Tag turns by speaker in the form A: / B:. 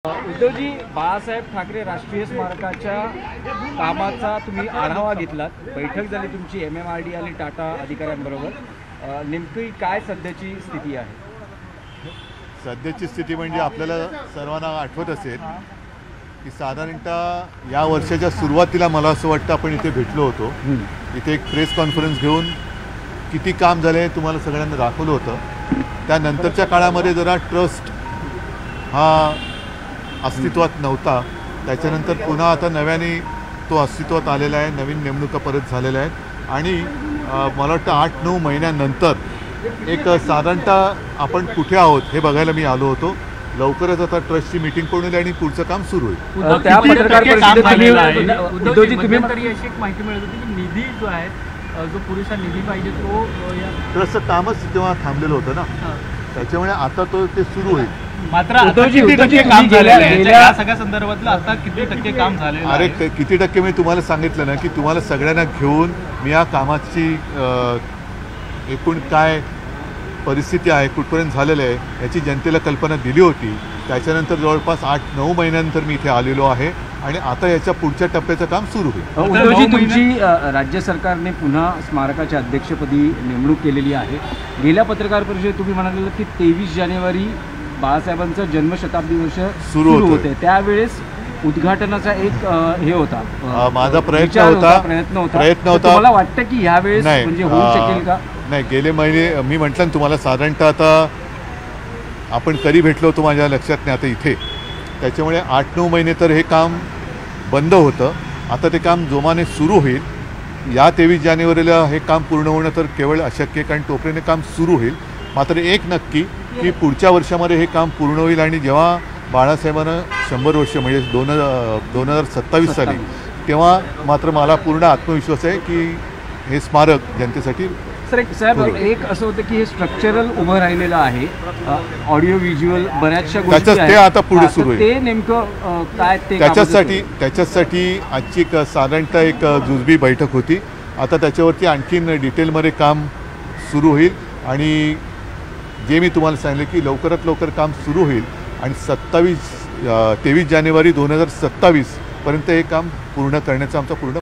A: उद्धवजी, बाळासाहेब ठाकरे राष्ट्रीय स्मारकाच्या कामाचा तुम्ही आढावा घेतलात, बैठक झाली तुमची MMRD आणि टाटा अधिकाऱ्यांबरोबर, नेमकी काय सध्याची स्थिती आहे?
B: सध्याची स्थिती म्हणजे आपल्याला सर्वांना आठवत असेल की साधारणतः या वर्षाच्या सुरुवातीला मला असं वाटतं आपण इथे भेटलो होतो. इथे एक प्रेस कॉन्फरन्स घेऊन किती काम झाले तुम्हाला सगळ्यांना दाखवलं होतं. त्यानंतरच्या काळामध्ये जरा ट्रस्ट हा अस्तित्वात नव्हता. त्याच्यानंतर पुन्हा आता नव्याने तो अस्तित्वात आलेला आहे. नवीन नेमणुका परत झालेल्या आहेत आणि मला वाटतं 8-9 महिन्यानंतर एक साधारणतः आपण कुठे आहोत हे बघायला मी आलो होतो. लवकरच आता ट्रस्टची मीटिंग पण होईल आणि पुढचं काम सुरू होईल.
A: त्या पत्रकार परिषदेत
C: तरी अशी एक माहिती मिळत होती की निधी जो आहे, जो पुरेसा निधी पाहिजे तो
B: ट्रस्टचं कामच तेव्हा थांबलेलं होतं ना, त्याच्यामुळे आता तो ते सुरू होईल.
C: मात्र किती टक्के काम झालेलं आहे या सगळ्या संदर्भातलं? आता किती टक्के काम झालेलं आहे?
B: अरे किती टक्के मी तुम्हाला सांगितलं ना की तुम्हाला सगळ्यांना घेऊन मी या कामाची एकूण काय परिस्थिती आहे, कुठपर्यंत झालेलं आहे याची जनतेला कल्पना दिली होती. त्याच्यानंतर जवळपास 8-9 महिन्यानंतर मी इथे आलेलो आहे आणि आता याच्या पुढच्या टप्प्याचं काम सुरू होईल.
A: उद्धवजी, तुमची राज्य सरकारने पुन्हा स्मारकाच्या अध्यक्षपदी नेमणूक केलेली आहे. गेल्या पत्रकार परिषदेत तुम्ही म्हणालेलं की 23 जानेवारी बाळासाहेबांचं जन्मशताब्दी वर्ष सुरू होते, त्यावेळेस उद्घाटनाचा एक हे होता,
B: माझा प्रयत्न होता.
A: मला वाटतं की यावेळेस म्हणजे होऊ शकेल का?
B: नाही, गेले महिने मी म्हटलं ना तुम्हाला, साधारणतः आता आपण कधी भेटलो होतो माझ्या लक्षात नाही आता इथे. त्याच्यामुळे 8-9 महिने तर हे काम बंद होतं. आता ते काम जोमाने सुरू होईल. या 23 जानेवारीला हे काम पूर्ण होणं तर केवळ अशक्य, कारण तोपर्यंत काम सुरू होईल. मात्र एक नक्की की पुढच्या वर्षामध्ये हे काम पूर्ण होईल आणि जेव्हा बाळासाहेबांना 100 वर्ष म्हणजे 2027 साली, तेव्हा मात्र मला पूर्ण आत्मविश्वास आहे की हे स्मारक जनतेसाठी.
A: साहेब, एक असं होतं की हे स्ट्रक्चरल उभं राहिलेलं आहे, ऑडिओ व्हिज्युअल बऱ्याचशा गोष्टी
B: ते आता पुढे सुरू होईल.
A: ते नेमकं काय ते
B: त्याच्यासाठी आजची साधारणतः एक जुजबी बैठक होती. आता त्याच्यावरती आणखीन डिटेलमध्ये काम सुरू होईल आणि जे मी तुम्हाला सांगितलं की लवकरात लवकर काम सुरू होईल आणि 23 जानेवारी 2027 पर्यंत हे काम पूर्ण करण्याचा आमचा पूर्ण